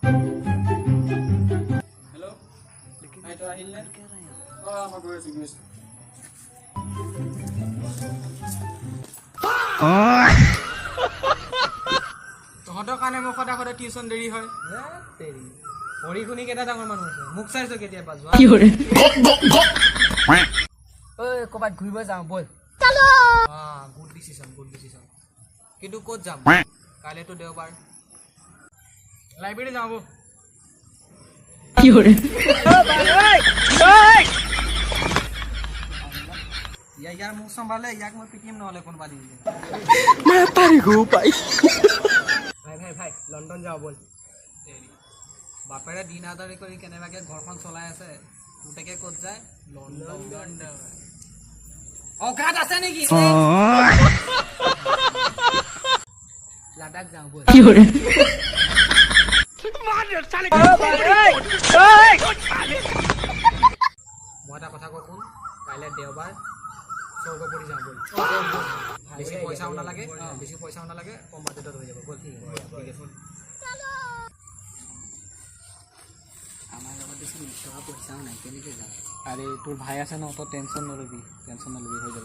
hello' ভাই তই আহিল নে মই গৈ আছো তহঁতৰ কাৰণে মোৰ সদায় সদায় টিউচন দেৰি হয় পঢ়ি শুনি কেইটা ডাঙৰ মানুহ আছে মোক চাইছো কেতিয়াবা যোৱা ঐ ক'ৰবাত ঘূৰিব যাওঁ বল গুড ডিচিশ্যন কিন্তু ক'ত যাম কাইলৈতো দেওবাৰ লাইব্ৰেৰী যাওঁ বল ইয়াৰ মোক চম্ভালে ইয়াক মই পিটিম নহ'লে কোনোবা দিন ভাই লণ্ডন যাওঁ বল বাপেৰে দিন আদাৰি কৰি কেনেবাকে ঘৰখন চলাই আছে পুতেকে ক'ত যায় লণ্ডন অকাত আছে নেকি লাডাখ যাওঁ বল মই এটা কথা কওঁ শুন কাইলৈ দেওবাৰ স্বৰ্গপুৰী যাওঁ বল বেছি পইচাও নালাগে কম বাজেটত হৈ যাব বল ঠিক আছে আমাৰ লগত বেছি টকা পইচাও নাই কেনেকৈ যাওঁ আৰে তোৰ ভাই আছে ন তই টেনশ্যন নলবি হৈ যাব